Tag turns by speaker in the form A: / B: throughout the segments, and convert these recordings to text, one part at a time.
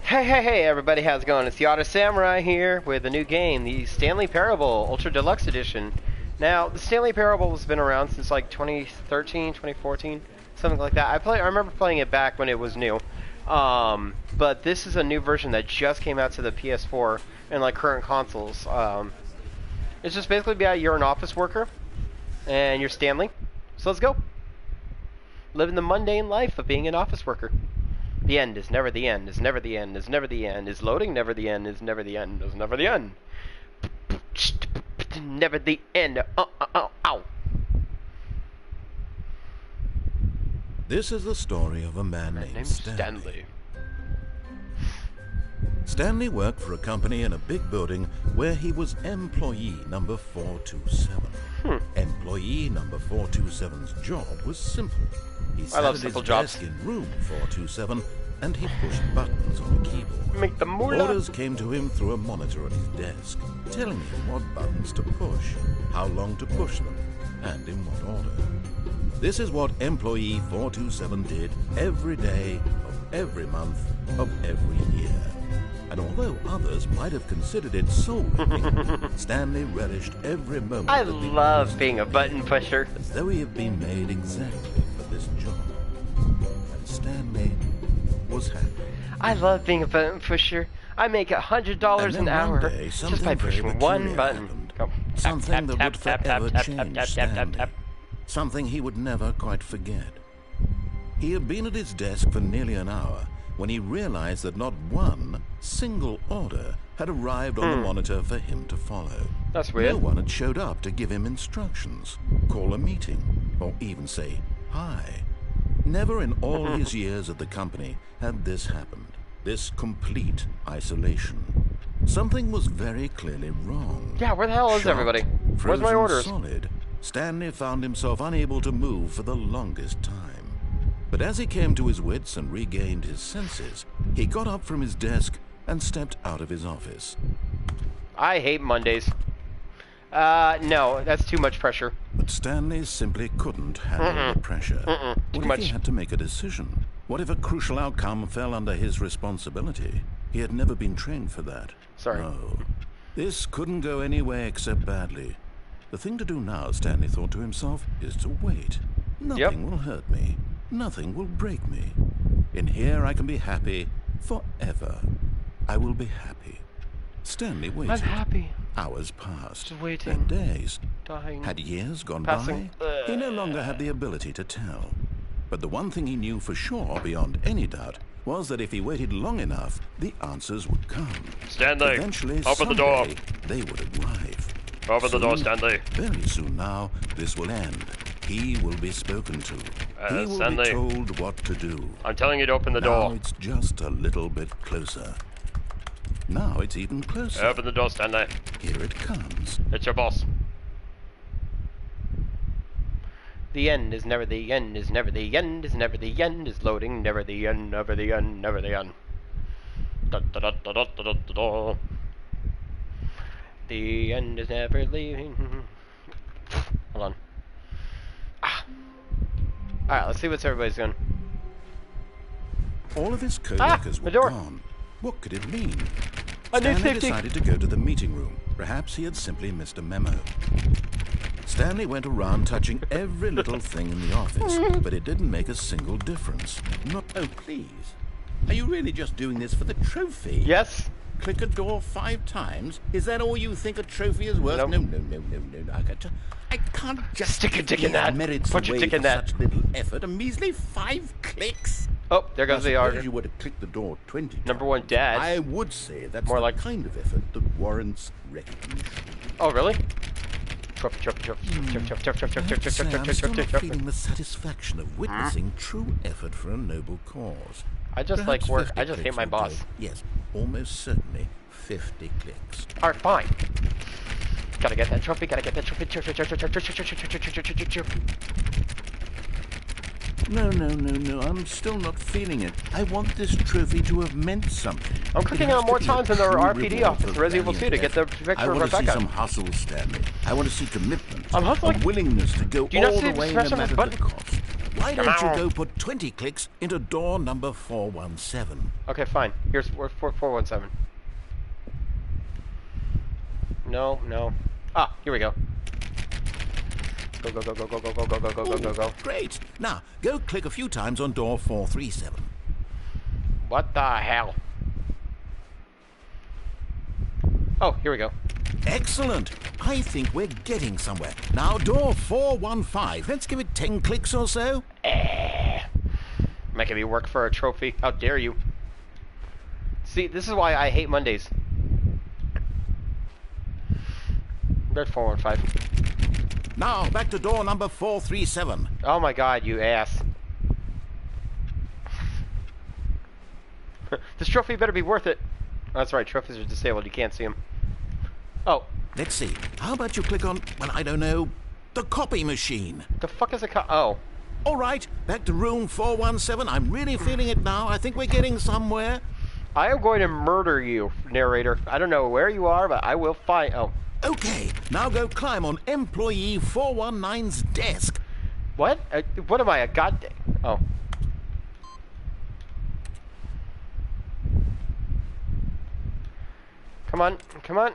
A: Hey, everybody, how's it going? It's the Otter Samurai here with a new game, the Stanley Parable Ultra Deluxe Edition. Now, the Stanley Parable has been around since like 2013, 2014, something like that. I remember playing it back when it was new. But this is a new version that just came out to the PS4 and like current consoles. It's just basically about you're an office worker and you're Stanley. So let's go. Living the mundane life of being an office worker. The end is never the end, is never the end, is never the end, is loading never the end, is never the end, is never the end. Never the end. Ow.
B: This is the story of a man named Stanley. Stanley worked for a company in a big building where he was employee number 427. Employee number 427's job was simple. He sat at his desk in room 427 and he pushed buttons on a keyboard.
A: Make the moolah.
B: Orders came to him through a monitor on his desk, telling him what buttons to push, how long to push them, and in what order. This is what employee 427 did every day of every month of every year. And although others might have considered it soul-winning, Stanley relished every moment.
A: I love being a button pusher.
B: As though he had been made exactly for this job. And Stanley was happy.
A: I love being a button pusher. I make $100 an hour just by pushing one button.
B: Something that would forever change Stanley. Something he would never quite forget. He had been at his desk for nearly an hour when he realized that not one single order had arrived on the monitor for him to follow.
A: That's weird.
B: No one had showed up to give him instructions, call a meeting, or even say hi. Never in all his years at the company had this happened. This complete isolation. Something was very clearly wrong.
A: Yeah, where the hell is everybody? Where's my orders?
B: Solid, Stanley found himself unable to move for the longest time. But as he came to his wits and regained his senses, he got up from his desk and stepped out of his office.
A: I hate Mondays. No, that's too much pressure.
B: But Stanley simply couldn't handle the pressure. What if he had to make a decision? What if a crucial outcome fell under his responsibility? He had never been trained for that.
A: Sorry.
B: No. This couldn't go any way except badly. The thing to do now, Stanley thought to himself, is to wait. Nothing will hurt me. Nothing will break me. In here I can be happy forever. I will be happy. Stanley waited.
A: I'm happy.
B: Hours passed.
A: Just waiting.
B: And days.
A: Dying.
B: Had years gone
A: Passing.
B: by? He no longer had the ability to tell. But the one thing he knew for sure, beyond any doubt, was that if he waited long enough, the answers would come.
C: Stanley,
B: eventually,
C: open the door.
B: They would arrive.
C: Open the door, Stanley.
B: Very soon now, this will end. He will be spoken to. He will
C: Stanley,
B: be told what to do.
C: I'm telling you to open the door.
B: Now it's just a little bit closer. Now it's even closer.
C: Open the door, Stanley.
B: Here it comes.
C: It's your boss.
A: The end is never the end, is never the end, is never the end, is loading, never the end, never the end, never the end. Da, da, da, da, da, da, da, da. The end is never leaving. Hold on. Alright, let's see what's everybody's doing.
B: All of his co-workers were
A: door.
B: gone. What could it mean?
A: I need
B: Stanley
A: safety.
B: decided to go to the meeting room. Perhaps he had simply missed a memo. Stanley went around touching every little thing in the office, but it didn't make a single difference. Not.
D: Oh, please. Are you really just doing this for the trophy?
A: Yes?
D: Click a door 5 times? Is that all you think a trophy is worth?
A: Nope.
D: No. I can't just
A: Stick your dick in that.
D: merits
A: Put your
D: away
A: dick in
D: for
A: that.
D: such little effort. A measly 5 clicks.
A: Oh, there goes the
D: Suppose
A: order.
D: you were to click the door 20 times.
A: Number one, Dad.
D: I would say that's
A: More
D: the
A: like-
D: kind of effort that warrants recognition.
A: Oh, really? Chuff.
B: I'm still not feeling the satisfaction of witnessing true effort for a noble cause.
A: I just
B: Perhaps
A: like work.
B: 50
A: I just hate
B: clicks
A: my
B: would
A: boss.
B: go. Yes, almost certainly 50 clicks.
A: Alright, fine. Gotta get that trophy, gotta get that trophy.
D: No, I'm still not feeling it. I want this trophy to have meant something.
A: I'm
D: It
A: clicking
D: has
A: on more
D: to be a
A: times in the
D: true
A: RPD
D: reward
A: office,
D: for
A: Resident Evil 2, to
D: valiant
A: get the
D: effort.
A: picture
D: I
A: of
D: want to see
A: Rebecca.
D: some hustle, Stanley. I want to see commitment.
A: I'm hustling.
D: A willingness to go
A: Do you not
D: all
A: see
D: the
A: the
D: way no
A: expression on
D: matter
A: this
D: the
A: button?
D: cost. Why
A: Come
D: don't you
A: on.
D: go put 20 clicks into door number 417?
A: Okay, fine. Here's 417. No, no. Ah, here we go. Go, go, go, go, go, go, go, go, go, go, go, go, go.
D: Great. Now, go click a few times on door 437.
A: What the hell? Oh, here we go.
D: Excellent. I think we're getting somewhere. Now, door 415. Let's give it 10 clicks or so.
A: Making me work for a trophy. How dare you? See, this is why I hate Mondays. There's 415.
D: Now, back to door number 437.
A: Oh my god, you ass. This trophy better be worth it. Oh, that's right, trophies are disabled. You can't see them. Oh,
D: Let's see. How about you click on, well, I don't know, the copy machine?
A: the fuck is a oh.
D: All right, back to room 417. I'm really feeling it now. I think we're getting somewhere.
A: I am going to murder you, narrator. I don't know where you are, but I will find. Oh.
D: Okay, now go climb on employee 419's desk.
A: What? What am I, a god? Oh. Come on, come on.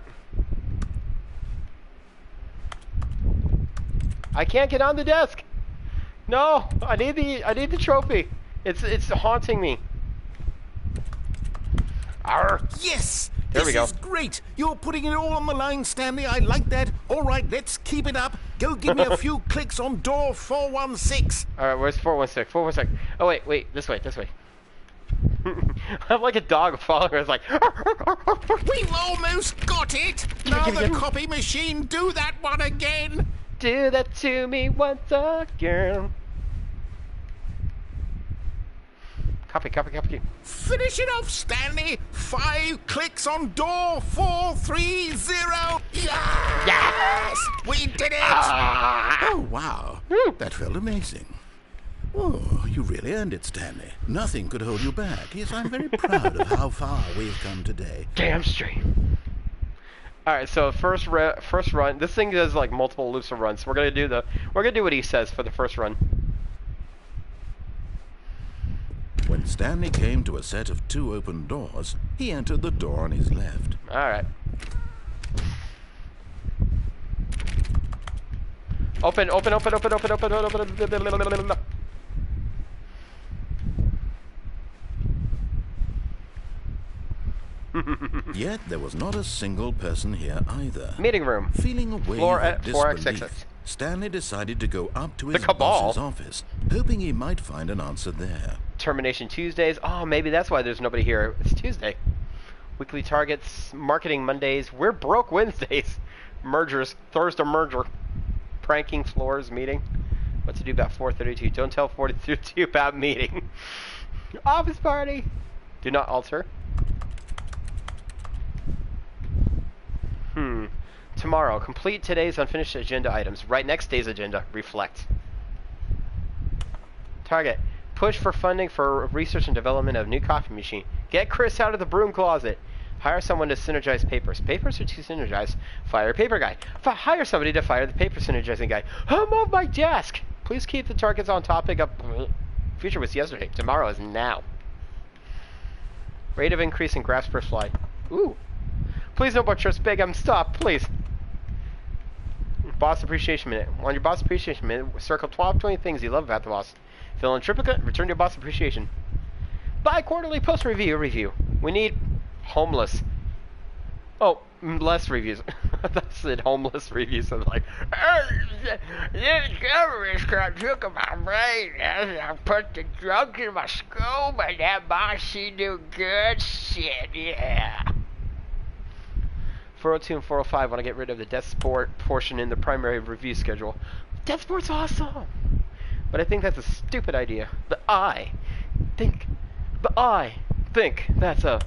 A: I can't get on the desk. No, I need the trophy. It's haunting me. Arr.
D: Yes!
A: There we go.
D: This is great. You're putting it all on the line, Stanley. I like that. All right, let's keep it up. Go give me a few clicks on door 416.
A: All right, where's 416? 416. Oh wait, this way. I'm like a dog following us, like.
D: We've almost got it. Now the copy machine, do that one again.
A: Do that to me once again. Copy.
D: Finish it off, Stanley. 5 clicks on door 430. Yes! We did it! Oh, wow. That felt amazing. Oh, you really earned it, Stanley. Nothing could hold you back. Yes, I'm very proud of how far we've come today.
A: Damn straight. All right, so first run. This thing does like multiple loops of runs. So we're gonna do what he says for the first run.
B: When Stanley came to a set of 2 open doors, he entered the door on his left.
A: All right. Open.
B: Yet there was not a single person here either.
A: Meeting room.
B: Feeling a wave
A: Floor
B: of
A: at 4xx.
B: disbelief, Stanley decided to go up to his
A: The Cabal?
B: boss's office, hoping he might find an answer there.
A: Termination Tuesdays. Oh, maybe that's why there's nobody here. It's Tuesday. Weekly targets. Marketing Mondays. We're broke Wednesdays. Mergers. Thursday merger. Pranking floors meeting. What to do about 432. Don't tell 432 about meeting. Office party. Do not alter. Tomorrow. Complete today's unfinished agenda items. Write next day's agenda. Reflect. Target. Push for funding for research and development of new coffee machine. Get Chris out of the broom closet. Hire someone to synergize papers. Papers are too synergized. Fire a paper guy. Hire somebody to fire the paper synergizing guy. I'm off my desk. Please keep the targets on topic of... Future was yesterday. Tomorrow is now. Rate of increase in graphs per slide. Ooh. Please no more trips, Big. Stop, please. Boss appreciation minute. On your boss appreciation minute, circle 12-20 things you love about the boss. Fill in triplicate, return your boss appreciation. Bi-quarterly post-review. We need homeless. Oh, less reviews. That's it, homeless reviews. I'm like, this government's got took my brain. I put the drugs in my skull, but that boss, she do good shit, yeah. 402 and 405 want to get rid of the death sport portion in the primary review schedule. Death sport's awesome! But I think that's a stupid idea. I think that's a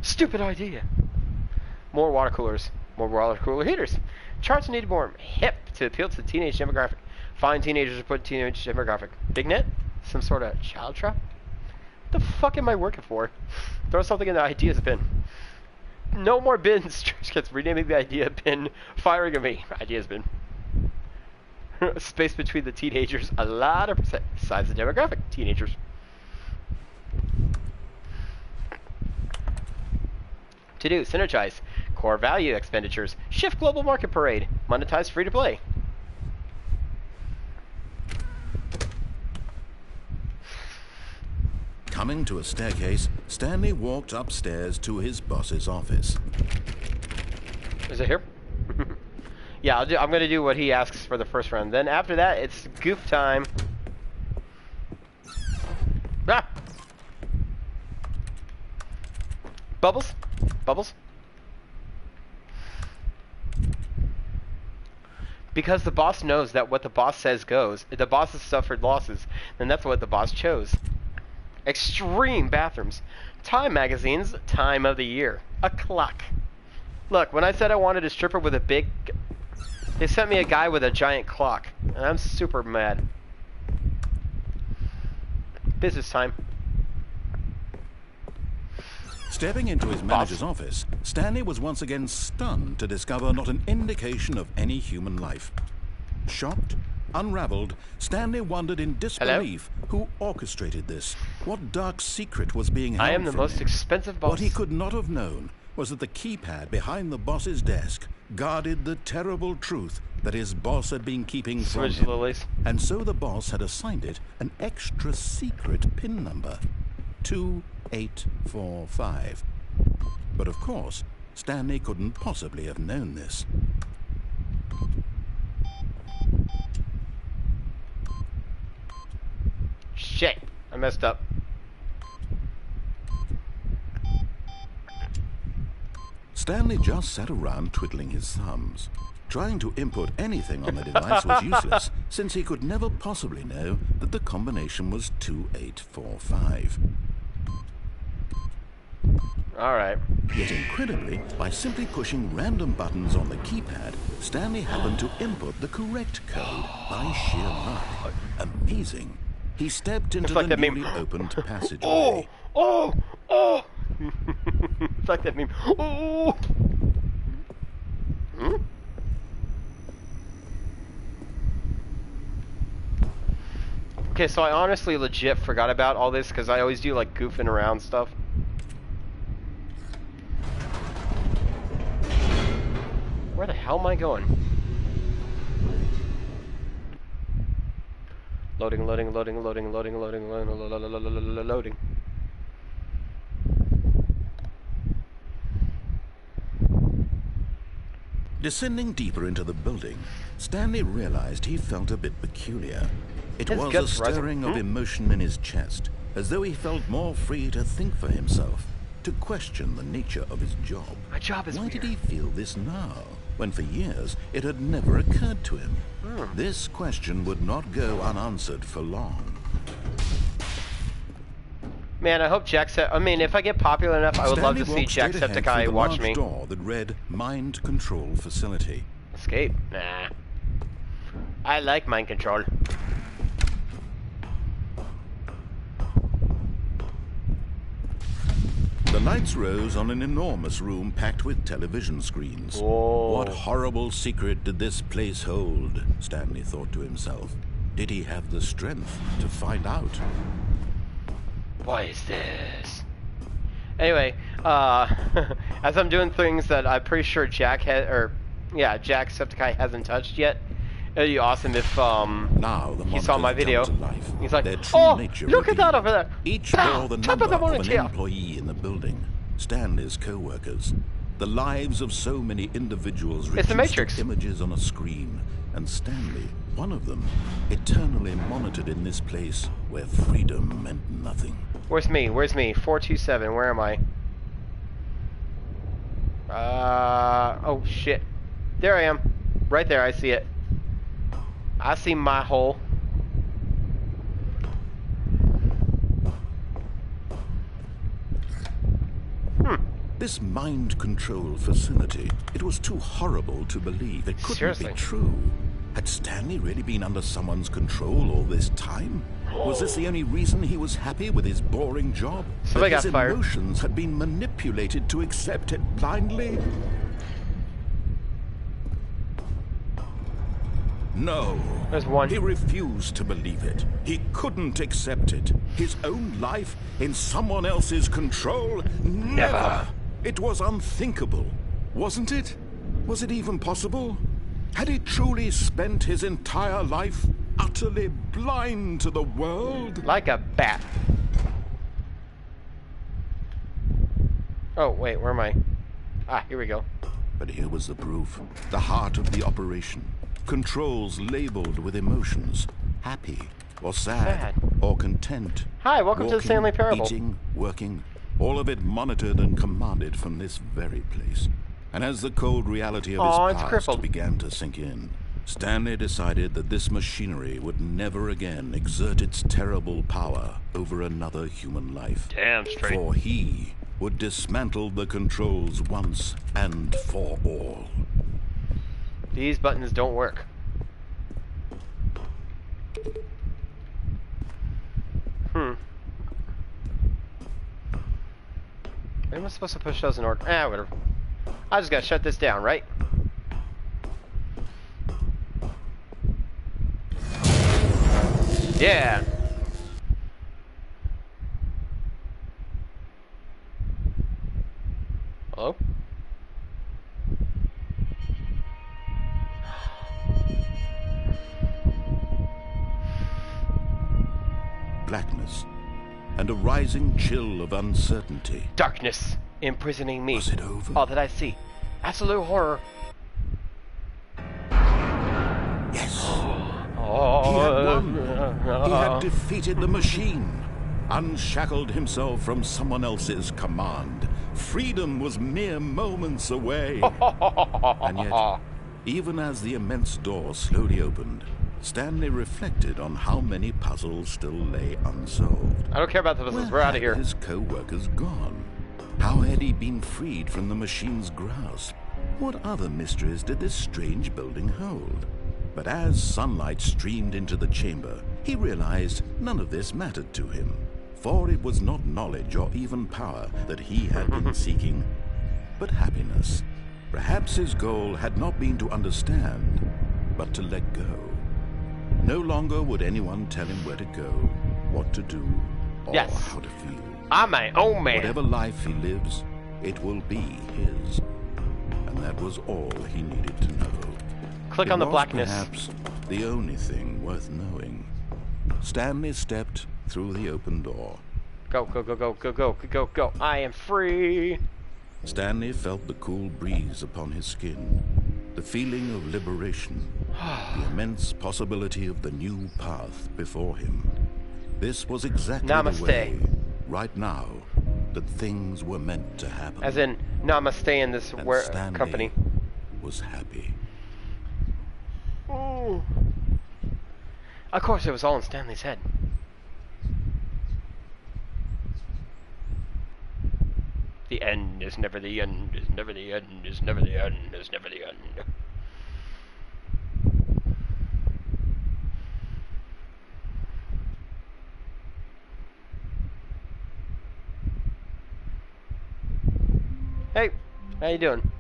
A: stupid idea. More water coolers. More water cooler heaters. Charts need more hip to appeal to the teenage demographic. Find teenagers to put teenage demographic. Big net? Some sort of child trap? What the fuck am I working for? Throw something in the ideas bin. No more bins. Trash gets renaming the idea bin. Firing of me. Ideas bin. Space between the teenagers, a lot of percent. Size of demographic, teenagers. To do, synergize. Core value expenditures. Shift global market parade. Monetize free to play.
B: Coming to a staircase, Stanley walked upstairs to his boss's office.
A: Is it here? Yeah, I'm going to do what he asks for the first round. Then after that, it's goof time. Ah! Bubbles? Bubbles? Because the boss knows that what the boss says goes. If the boss has suffered losses, then that's what the boss chose. Extreme bathrooms. Time magazines, time of the year. A clock. Look, when I said I wanted a stripper with a big... They sent me a guy with a giant clock. And I'm super mad. Business time.
B: Stepping into his manager's office, Stanley was once again stunned to discover not an indication of any human life. Shocked, unraveled, Stanley wondered in disbelief who orchestrated this. What dark secret was being held
A: I am the
B: from
A: most
B: him?
A: expensive boss.
B: What he could not have known was that the keypad behind the boss's desk guarded the terrible truth that his boss had been keeping from
A: Switch
B: him.
A: lilies.
B: And so the boss had assigned it an extra secret PIN number. 2845. But of course, Stanley couldn't possibly have known this.
A: Shit, I messed up.
B: Stanley just sat around twiddling his thumbs. Trying to input anything on the device was useless, since he could never possibly know that the combination was 2845.
A: Alright.
B: Yet incredibly, by simply pushing random buttons on the keypad, Stanley happened to input the correct code by sheer luck. Amazing. He stepped into
A: like
B: the
A: that meme.
B: newly opened passageway.
A: Oh! Oh! Oh! It's like that meme. Oh! Hmm? Okay, so I honestly legit forgot about all this because I always do like goofing around stuff. Where the hell am I going? Loading, loading, loading, loading, loading, loading, loading.
B: Descending deeper into the building, Stanley realized he felt a bit peculiar. It
A: His
B: was a
A: guts rising.
B: stirring of emotion in his chest, as though he felt more free to think for himself, to question the nature of his job.
A: My job is
B: Why
A: weird.
B: did he feel this now, when for years it had never occurred to him? This question would not go unanswered for long.
A: Man, I hope Jacksepticeye. I mean, if I get popular enough, I would love to
B: Stanley
A: see
B: walked straight ahead through
A: Jacksepticeye
B: the
A: watch
B: large
A: me.
B: door that read Mind Control Facility.
A: Escape? Nah. I like mind control.
B: The lights rose on an enormous room packed with television screens.
A: Whoa.
B: What horrible secret did this place hold? Stanley thought to himself. Did he have the strength to find out?
A: What is this? Anyway, as I'm doing things that I'm pretty sure Jacksepticeye hasn't touched yet, it'd be awesome if
B: Now the
A: he saw my
B: monitors
A: video.
B: come to life.
A: He's like,
B: Their true
A: "Oh,
B: nature
A: look at that
B: revealed.
A: over there!
B: Each
A: Pow!
B: bore the
A: Top
B: number
A: of the
B: of an
A: monitor!"
B: employee in the building. Stanley's co-workers. The lives of so many individuals
A: It's the
B: reduced
A: Matrix.
B: to images on a screen. And Stanley, one of them, eternally monitored in this place where freedom meant nothing.
A: Where's me? Where's me? 427. Where am I? Oh shit. There I am. Right there. I see it. I see my hole.
B: This mind control facility, it was too horrible to believe. It couldn't
A: Seriously.
B: be true. Had Stanley really been under someone's control all this time? Was this the only reason he was happy with his boring job?
A: Somebody
B: that
A: got fired.
B: his emotions had been manipulated to accept it blindly? No.
A: There's one.
B: He refused to believe it. He couldn't accept it. His own life in someone else's control? Never. It was unthinkable, wasn't it? Was it even possible? Had he truly spent his entire life utterly blind to the world?
A: Like a bat. Oh, wait, where am I? Ah, here we go.
B: But here was the proof. The heart of the operation. Controls labeled with emotions. Happy or sad. Or content.
A: Hi, welcome to the
B: Walking,
A: Stanley Parable.
B: Eating, working, all of it monitored and commanded from this very place. And as the cold reality of his
A: it's
B: past
A: crippled.
B: began to sink in, Stanley decided that this machinery would never again exert its terrible power over another human life.
C: Damn straight.
B: For he would dismantle the controls once and for all.
A: These buttons don't work. Am I supposed to push those in order? Whatever. I just gotta shut this down, right? Yeah. Hello?
B: Blackness and a rising chill of uncertainty.
A: Darkness imprisoning me.
B: Was it over?
A: All that I see. Absolute horror.
B: Yes.
A: Oh.
B: He had won. He had defeated the machine, unshackled himself from someone else's command. Freedom was mere moments away. And yet, even as the immense door slowly opened, Stanley reflected on how many puzzles still lay unsolved.
A: I don't care about the puzzles. We're out of here.
B: His co-workers gone? How had he been freed from the machine's grasp? What other mysteries did this strange building hold? But as sunlight streamed into the chamber, he realized none of this mattered to him. For it was not knowledge or even power that he had been seeking, but happiness. Perhaps his goal had not been to understand, but to let go. No longer would anyone tell him where to go, what to do, or how to feel.
A: I'm my own man.
B: Whatever life he lives, it will be his. And that was all he needed to know.
A: Click on the blackness.
B: Perhaps the only thing worth knowing. Stanley stepped through the open door.
A: Go, go, go, go, go, go, go, go. I am free.
B: Stanley felt the cool breeze upon his skin, the feeling of liberation, the immense possibility of the new path before him. This was exactly
A: Namaste.
B: the way, right now, that things were meant to happen.
A: As in, namaste in this
B: And
A: company.
B: was happy.
A: Ooh. Of course, it was all in Stanley's head. The end is never the end, is never the end, is never the end, is never the end. Hey, how you doing?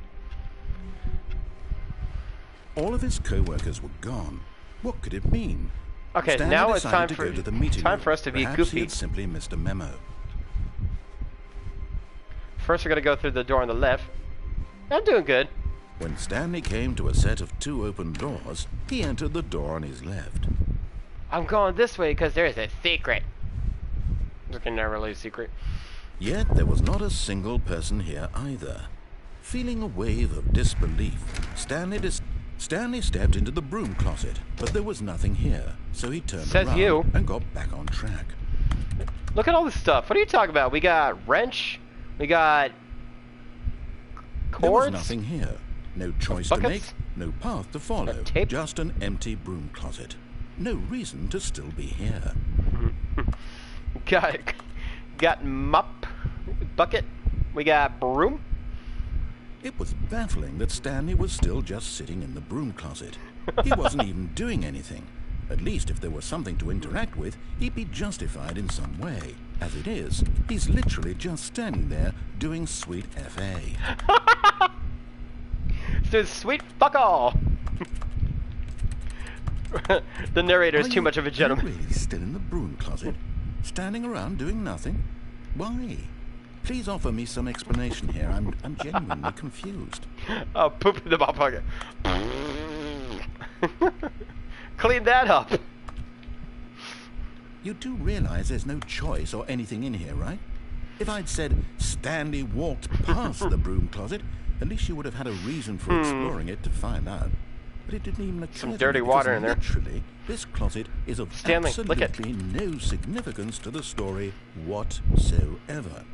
B: All of his co-workers were gone. What could it mean?
A: Okay,
B: Stanley
A: now it's
B: decided
A: time
B: to
A: for
B: go to the meeting room.
A: for us to be
B: Perhaps
A: goofy.
B: He had simply missed a memo.
A: First, we're gonna go through the door on the left. I'm doing good.
B: When Stanley came to a set of 2 open doors, he entered the door on his left.
A: I'm going this way because there's a secret. There's never really a secret.
B: Yet there was not a single person here either. Feeling a wave of disbelief, Stanley stepped into the broom closet, but there was nothing here, so he turned
A: Says
B: around
A: you.
B: and got back on track.
A: Look at all this stuff. What are you talking about? We got wrench. We got
B: There was
A: cords.
B: nothing here. No choice to make,
A: Buckets?
B: no path to follow,
A: Tape?
B: just an empty broom closet. No reason to still be here.
A: Got mop, bucket. We got broom.
B: It was baffling that Stanley was still just sitting in the broom closet. He wasn't even doing anything. At least if there was something to interact with, he'd be justified in some way. As it is, he's literally just standing there doing sweet FA.
A: So sweet fuck all. The narrator is
B: Are
A: too
B: you
A: much of a gentleman.
B: really still in the broom closet? Standing around doing nothing? Why? Please offer me some explanation here. I'm genuinely confused.
A: Oh, poop in the ball pocket. Clean that up.
B: You do realize there's no choice or anything in here, right? If I'd said Stanley walked past the broom closet, at least you would have had a reason for exploring it to find out. But it didn't even occur
A: Some
B: to
A: dirty
B: me
A: water
B: because
A: in there.
B: literally, this closet is of
A: Stanley, look at-
B: absolutely no significance to the story whatsoever.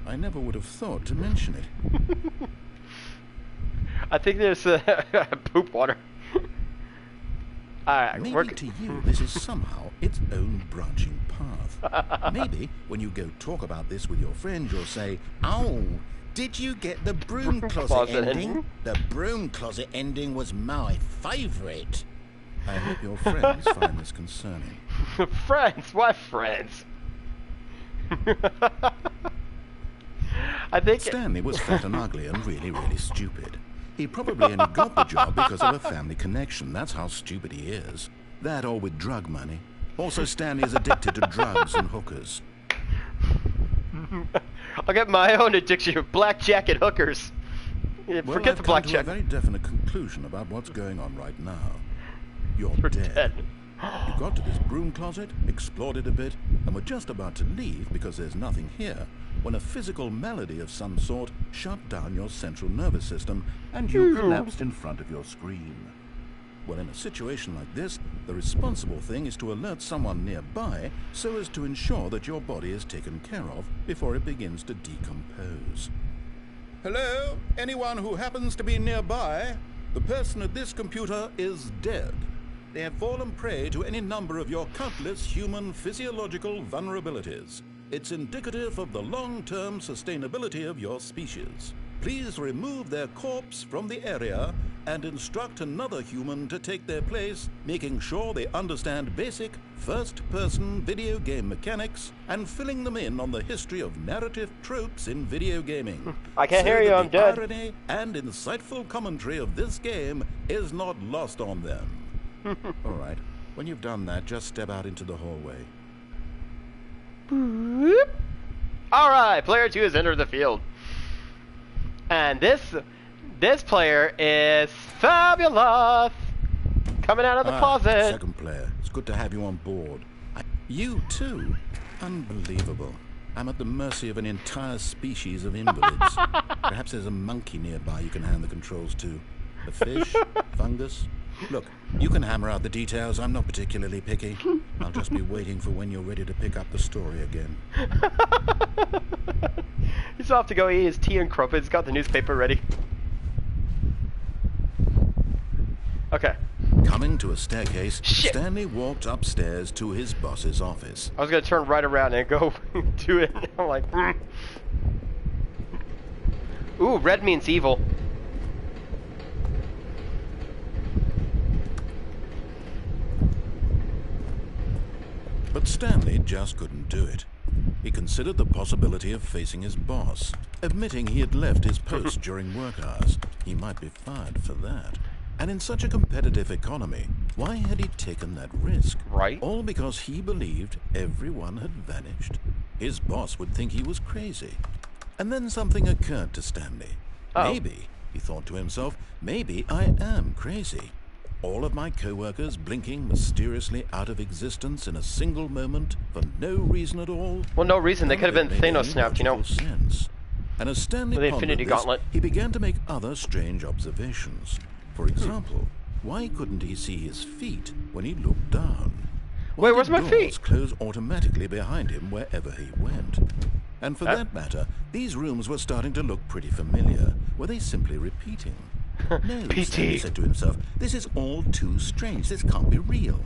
B: I never would have thought to mention it.
A: I think there's poop water. Alright,
B: Maybe to you this is somehow its own branching path. Maybe when you go talk about this with your friend, you'll say, "Oh, did you get the broom closet ending? The broom closet ending was my favourite." I hope your friends find this concerning.
A: Friends? Why friends? I think
B: Stanley was fat and ugly and really, really stupid. He probably only got the job because of a family connection. That's how stupid he is. That or with drug money. Also, Stanley is addicted to drugs and hookers.
A: I'll get my own addiction of blackjack and hookers. Yeah,
B: Well,
A: forget
B: I've
A: the
B: come to a
A: blackjack.
B: very definite conclusion about what's going on right now. You're
A: You're
B: dead.
A: dead.
B: You got to this broom closet, explored it a bit, and were just about to leave because there's nothing here, when a physical malady of some sort shut down your central nervous system, and you collapsed in front of your screen. Well, in a situation like this, the responsible thing is to alert someone nearby so as to ensure that your body is taken care of before it begins to decompose. Hello? Anyone who happens to be nearby? The person at this computer is dead. They have fallen prey to any number of your countless human physiological vulnerabilities. It's indicative of the long-term sustainability of your species. Please remove their corpse from the area and instruct another human to take their place, making sure they understand basic first-person video game mechanics and filling them in on the history of narrative tropes in video gaming.
A: I can't
B: so
A: hear you,
B: that
A: I'm
B: the
A: dead.
B: irony and insightful commentary of this game is not lost on them. All right, when you've done that, just step out into the hallway.
A: Alright, player 2 has entered the field. And this player is fabulous. Coming out of the closet.
B: Second player, it's good to have you on board. You too? Unbelievable. I'm at the mercy of an entire species of invalids. Perhaps there's a monkey nearby you can hand the controls to. A fish? Fungus? Look, you can hammer out the details. I'm not particularly picky. I'll just be waiting for when you're ready to pick up the story again.
A: He's off to go eat his tea and crumpets. He's got the newspaper ready. Okay.
B: Coming to a staircase,
A: Shit.
B: Stanley walked upstairs to his boss's office.
A: I was gonna turn right around and go do it. I'm like, Ooh, red means evil.
B: But Stanley just couldn't do it. He considered the possibility of facing his boss, admitting he had left his post during work hours. He might be fired for that. And in such a competitive economy, why had he taken that risk?
A: Right.
B: All because he believed everyone had vanished. His boss would think he was crazy. And then something occurred to Stanley.
A: Uh-oh.
B: Maybe, he thought to himself, maybe I am crazy. All of my co-workers blinking mysteriously out of existence in a single moment for no reason at all.
A: Well, no reason. They
B: None
A: could
B: of
A: have
B: it
A: been
B: made
A: Thanos
B: any
A: snapped, you know.
B: logical sense. And as Stanley
A: With the
B: pondered
A: Infinity
B: this,
A: Gauntlet.
B: he began to make other strange observations. For example, why couldn't he see his feet when he looked down? Why
A: Wait, where's
B: did
A: my
B: doors
A: feet?
B: close automatically behind him wherever he went? And for
A: Huh?
B: that matter, these rooms were starting to look pretty familiar. Were they simply repeating? No,
A: PT.
B: Stanley said to himself, this is all too strange. This can't be real.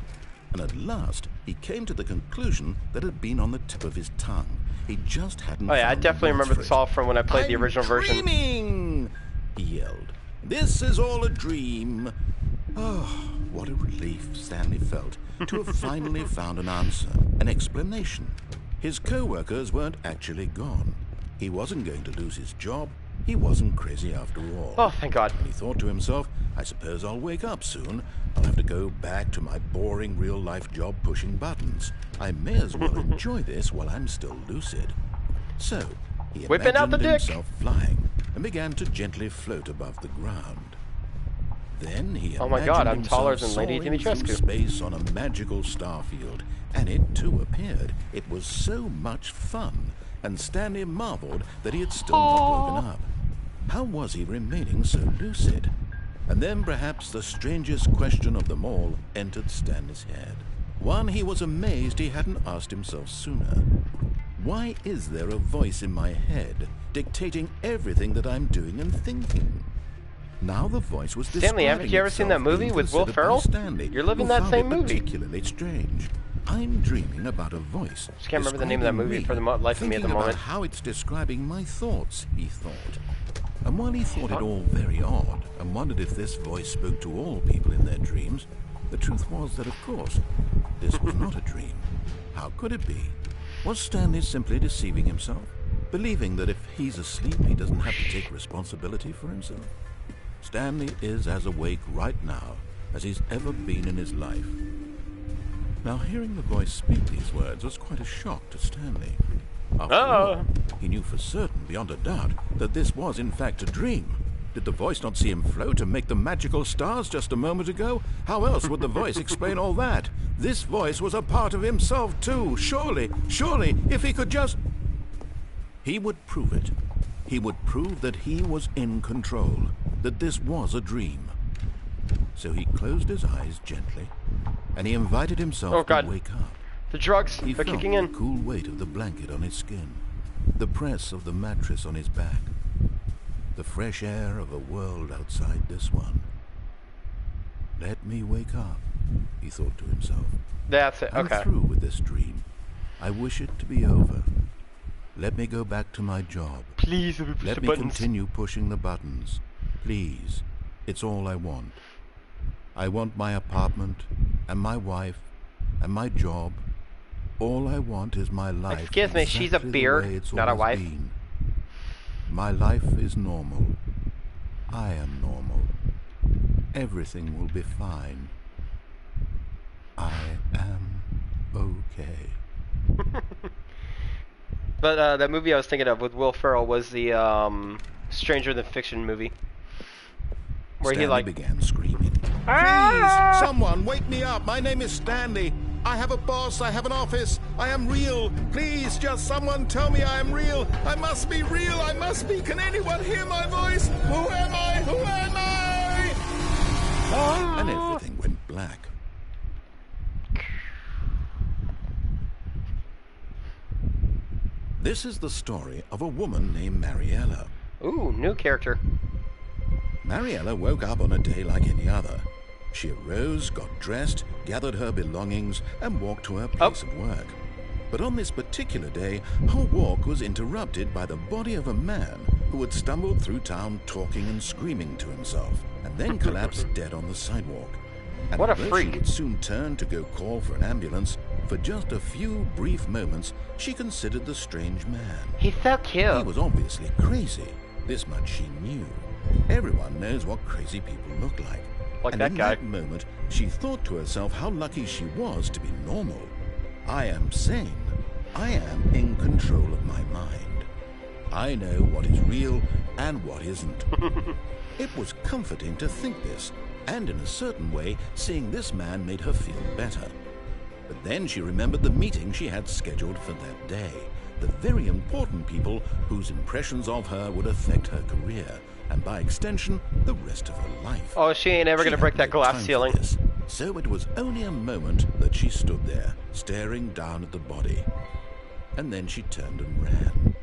B: And at last, he came to the conclusion that had been on the tip of his tongue. He just hadn't
A: Oh yeah, I
B: found the
A: definitely
B: words
A: remember
B: for
A: this
B: it.
A: all from when I played the
B: I'm
A: original version.
B: dreaming! He yelled. This is all a dream. Oh, what a relief Stanley felt to have finally found an answer, an explanation. His co-workers weren't actually gone. He wasn't going to lose his job. He wasn't crazy after all.
A: Oh, thank God.
B: And he thought to himself, I suppose I'll wake up soon. I'll have to go back to my boring real-life job pushing buttons. I may as well enjoy this while I'm still lucid. So, he
A: Whipping out the
B: imagined
A: dick.
B: himself flying and began to gently float above the ground. Then he
A: Oh my God, I'm
B: imagined
A: taller
B: himself
A: than Lady
B: soaring through
A: Dimitrescu.
B: space on a magical starfield, and it too appeared. It was so much fun, and Stanley marveled that he had still not woken up. How was he remaining so lucid? And then perhaps the strangest question of them all entered Stanley's head. One he was amazed he hadn't asked himself sooner. Why is there a voice in my head dictating everything that I'm doing and thinking? Now the voice was
A: Stanley, haven't you ever seen that movie with Will Ferrell?
B: Stanley,
A: You're living
B: who
A: that
B: found
A: same
B: it
A: movie.
B: particularly strange. I'm dreaming about a voice.
A: Just can't remember the name of that movie for the life of me at the
B: thinking
A: moment.
B: about how it's describing my thoughts, he thought. And while he thought it all very odd, and wondered if this voice spoke to all people in their dreams, the truth was that, of course, this was not a dream. How could it be? Was Stanley simply deceiving himself, believing that if he's asleep, he doesn't have to take responsibility for himself? Stanley is as awake right now as he's ever been in his life. Now, hearing the voice speak these words was quite a shock to Stanley. After all, he knew for certain, beyond a doubt, that this was in fact a dream. Did the voice not see him float and make the magical stars just a moment ago? How else would the voice explain all that? This voice was a part of himself too. Surely, if he could just... He would prove it. He would prove that he was in control, that this was a dream. So he closed his eyes gently, and he invited himself to wake up.
A: The drugs
B: He
A: are
B: felt
A: kicking
B: the
A: in.
B: cool weight of the blanket on his skin, the press of the mattress on his back, the fresh air of a world outside this one. Let me wake up, he thought to himself.
A: That's it.
B: I'm
A: Okay.
B: through with this dream. I wish it to be over. Let me go back to my job.
A: Please, let me push
B: Let
A: the
B: me
A: buttons.
B: continue pushing the buttons. Please. It's all I want. I want my apartment, and my wife, and my job. All I want is my life.
A: Excuse me, she's a
B: exactly the
A: beard,
B: way it's
A: not a
B: always
A: wife.
B: been. My life is normal. I am normal. Everything will be fine. I am okay.
A: But that movie I was thinking of with Will Ferrell was the Stranger Than Fiction movie, where
B: Stanley
A: he like
B: began screaming. Please, someone wake me up. My name is Stanley. I have a boss. I have an office. I am real. Please, just someone tell me I am real. I must be real. I must be. Can anyone hear my voice? Who am I? Who am I? And everything went black. This is the story of a woman named Mariella.
A: ooh, new character.
B: Mariella woke up on a day like any other. She arose, got dressed, gathered her belongings, and walked to her place of work. But on this particular day, her walk was interrupted by the body of a man who had stumbled through town talking and screaming to himself, and then collapsed dead on the sidewalk. And
A: What a
B: although
A: freak.
B: she would soon turn to go call for an ambulance, for just a few brief moments, she considered the strange man.
A: He's so
B: He
A: cute.
B: was obviously crazy. This much she knew. Everyone knows what crazy people look like.
A: Like
B: And
A: that
B: in
A: guy.
B: that moment, she thought to herself how lucky she was to be normal. I am sane. I am in control of my mind. I know what is real and what isn't. It was comforting to think this, and in a certain way, seeing this man made her feel better. But then she remembered the meeting she had scheduled for that day. The very important people whose impressions of her would affect her career, and by extension, the rest of her life.
A: Oh, she ain't ever
B: She
A: gonna break
B: had
A: that
B: no
A: glass
B: time for
A: ceiling.
B: this, so it was only a moment that she stood there, staring down at the body. And then she turned and ran.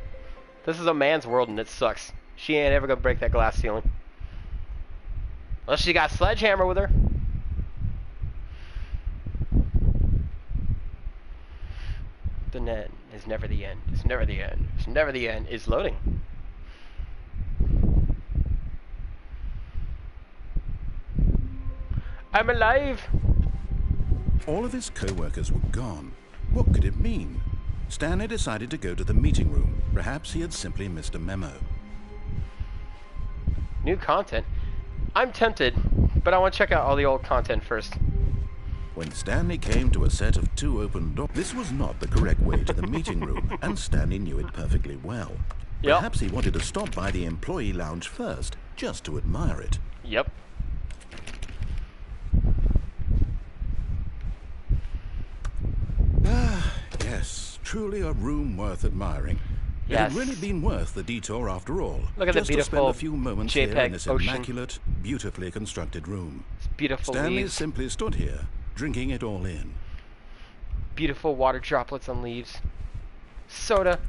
A: This is a man's world and it sucks. She ain't ever gonna break that glass ceiling. Unless she got a sledgehammer with her. The net is never the end. It's never the end. It's never the end. It's loading. I'm alive!
B: All of his co-workers were gone. What could it mean? Stanley decided to go to the meeting room. Perhaps he had simply missed a memo.
A: New content. I'm tempted But I want to check out all the old content first.
B: When Stanley came to a set of 2 open doors, this was not the correct way to the meeting room, and Stanley knew it perfectly well.
A: Yep.
B: Perhaps he wanted to stop by the employee lounge first, just to admire it.
A: Yep.
B: Yes, truly a room worth admiring. It
A: Yes.
B: had really been worth the detour after all.
A: Look at the
B: just to spend
A: beautiful
B: a few moments here
A: JPEG
B: in this
A: ocean.
B: immaculate, beautifully constructed room.
A: It's beautiful
B: Stanley
A: leaves.
B: simply stood here, drinking it all in.
A: Beautiful water droplets on leaves. Soda.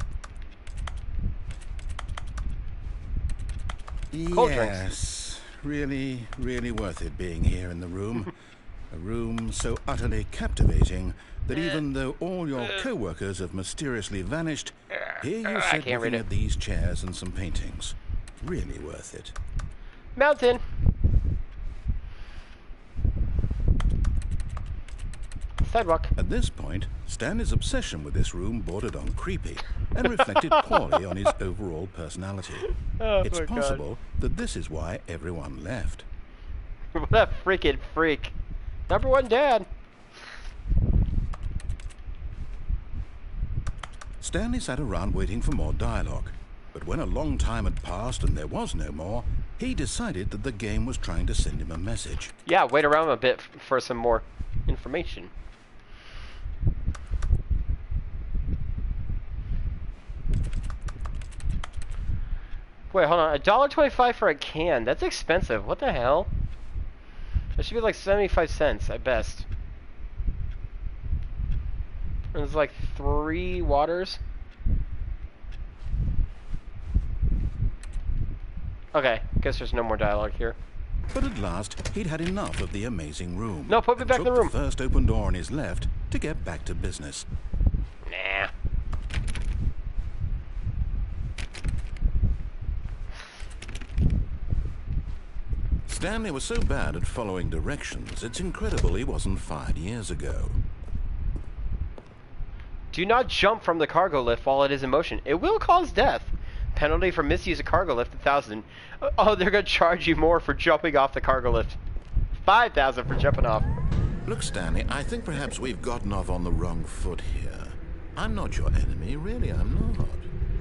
A: Cold drinks.
B: Yes, really, really worth it being here in the room. A room so utterly captivating that even though all your co-workers have mysteriously vanished, here you sit
A: can't read
B: looking
A: it.
B: at these chairs and some paintings. Really worth it.
A: Mountain. Sidewalk.
B: At this point, Stanley's obsession with this room bordered on creepy and reflected poorly on his overall personality.
A: Oh
B: It's
A: my God.
B: possible that this is why everyone left.
A: What a freaking freak. Number one dad.
B: Stanley sat around waiting for more dialogue, but when a long time had passed and there was no more, he decided that the game was trying to send him a message.
A: Yeah, wait around a bit for some more information. Wait, hold on. $1.25 for a can. That's expensive. What the hell? That should be like 75 cents at best. And it's like 3 waters. Okay, guess there's no more dialogue here.
B: But at last, he'd had enough of the amazing room.
A: No, put me
B: and
A: back in
B: took
A: the room.
B: First open door on his left to get back to business.
A: Nah.
B: Stanley was so bad at following directions, it's incredible he wasn't fired years ago.
A: Do not jump from the cargo lift while it is in motion. It will cause death. Penalty for misuse of cargo lift, 1,000. Oh, they're gonna charge you more for jumping off the cargo lift. 5,000 for jumping off.
B: Look, Stanley, I think perhaps we've gotten off on the wrong foot here. I'm not your enemy, really, I'm not.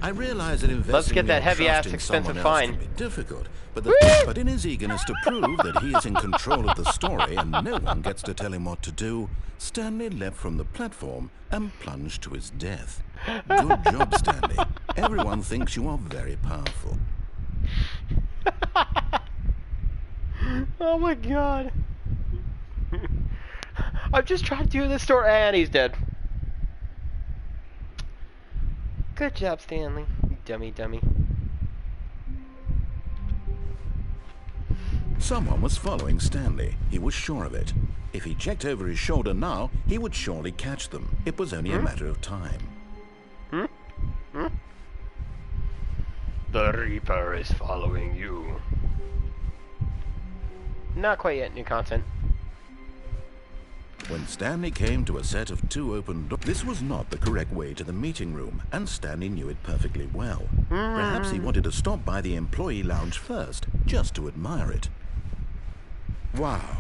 B: I realize that investing
A: get that
B: your
A: heavy-ass
B: trust in
A: expensive
B: someone else
A: fine.
B: can be difficult, but in his eagerness to prove that he is in control of the story and no one gets to tell him what to do, Stanley leapt from the platform and plunged to his death. Good job, Stanley. Everyone thinks you are very powerful.
A: Oh my god. I'm just trying to do this story, and he's dead. Good job, Stanley. You dummy, dummy.
B: Someone was following Stanley. He was sure of it. If he checked over his shoulder now, he would surely catch them. It was only a matter of time.
C: The Reaper is following you.
A: Not quite yet, new content.
B: When Stanley came to a set of 2 open doors, this was not the correct way to the meeting room, and Stanley knew it perfectly well. Perhaps he wanted to stop by the employee lounge first, just to admire it. Wow,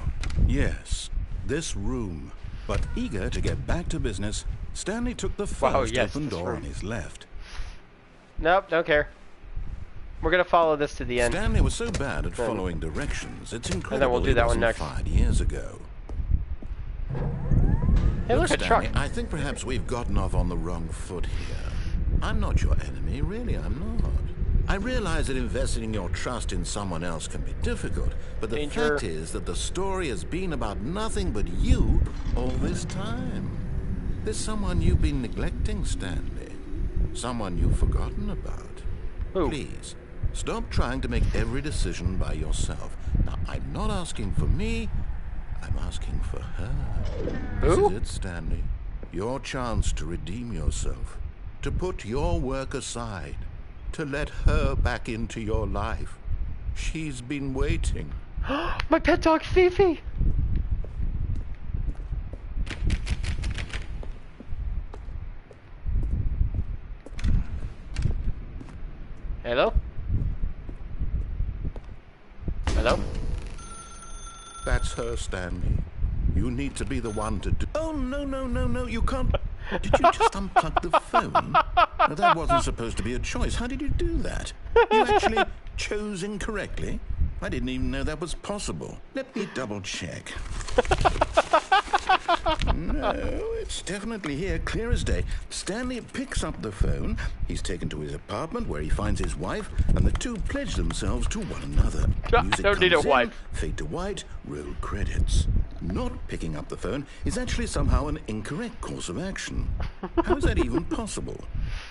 B: yes, this room. But eager to get back to business, Stanley took the first
A: yes,
B: open
A: this
B: door
A: room.
B: on his left.
A: Nope, don't care. We're gonna follow this to the end.
B: Stanley was so bad at following directions, it's incredible
A: we'll do
B: he
A: that one
B: wasn't
A: next.
B: fired years ago.
A: Hey, look, a truck.
B: Stanley, I think perhaps we've gotten off on the wrong foot here. I'm not your enemy, really, I'm not. I realize that investing your trust in someone else can be difficult, but the
A: Danger.
B: fact is that the story has been about nothing but you all this time. There's someone you've been neglecting, Stanley. Someone you've forgotten about.
A: Who?
B: Please, stop trying to make every decision by yourself. Now, I'm not asking for me, I'm asking for her. This
A: Who?
B: is it, Stanley. Your chance to redeem yourself. To put your work aside. To let her back into your life. She's been waiting.
A: My pet dog, Fifi! Hello? Hello?
B: That's her, Stanley. You need to be the one to do... Oh, no, you can't... Did you just unplug the phone? Now, that wasn't supposed to be a choice. How did you do that? You actually chose incorrectly? I didn't even know that was possible. Let me double check. No, it's definitely here, clear as day. Stanley picks up the phone. He's taken to his apartment where he finds his wife, and the two pledge themselves to one another. Music
A: don't need a
B: comes in,
A: wife.
B: fade to white, roll credits. Not picking up the phone is actually somehow an incorrect course of action. How is that even possible?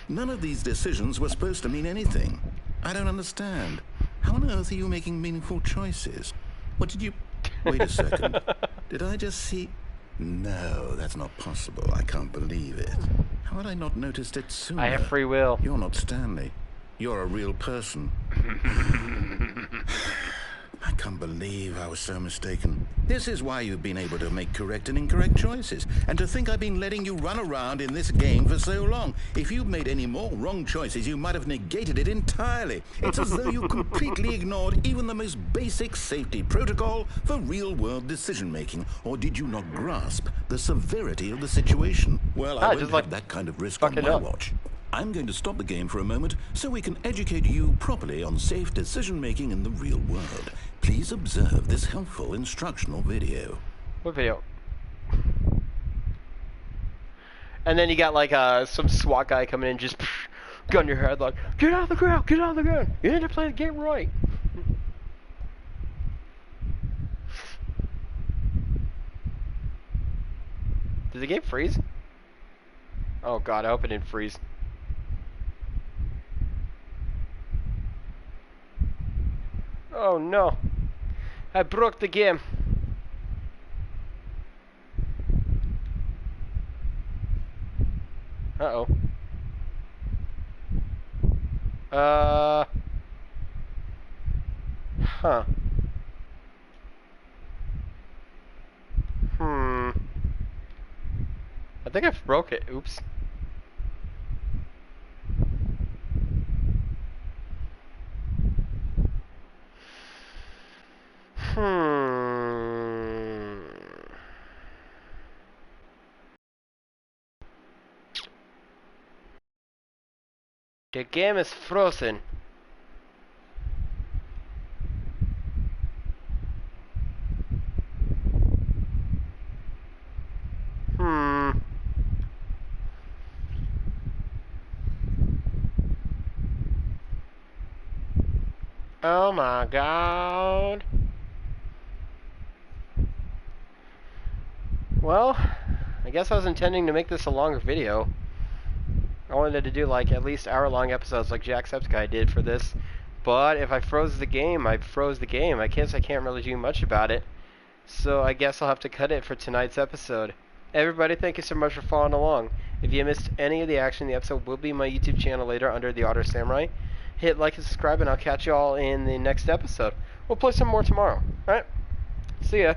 B: None of these decisions were supposed to mean anything. I don't understand. How on earth are you making meaningful choices? What did you... Wait a second. Did I just see... No, that's not possible. I can't believe it. How had I not noticed it sooner?
A: I have free will.
B: You're not Stanley. You're a real person. I can't believe I was so mistaken. This is why you've been able to make correct and incorrect choices. And to think I've been letting you run around in this game for so long. If you'd made any more wrong choices, you might have negated it entirely. It's as though you completely ignored even the most basic safety protocol for real-world decision-making. Or did you not grasp the severity of the situation? Well, I won't have that kind of risk on my watch. I'm going to stop the game for a moment so we can educate you properly on safe decision-making in the real world. Please observe this helpful instructional video.
A: What video? And then you got like some SWAT guy coming in, just gun your head like, get out of the ground, get out of the ground. You need to play the game right. Did the game freeze? Oh god, I hope it didn't freeze. Oh no, I broke the game. Uh-oh. Huh. I think I broke it. Oops. The game is frozen. Oh my god. Well, I guess I was intending to make this a longer video. I wanted to do like at least hour-long episodes like Jacksepticeye did for this. But if I froze the game, I froze the game. I guess I can't really do much about it. So I guess I'll have to cut it for tonight's episode. Everybody, thank you so much for following along. If you missed any of the action, the episode will be my YouTube channel later under the Otter Samurai. Hit like and subscribe, and I'll catch you all in the next episode. We'll play some more tomorrow. Alright? See ya.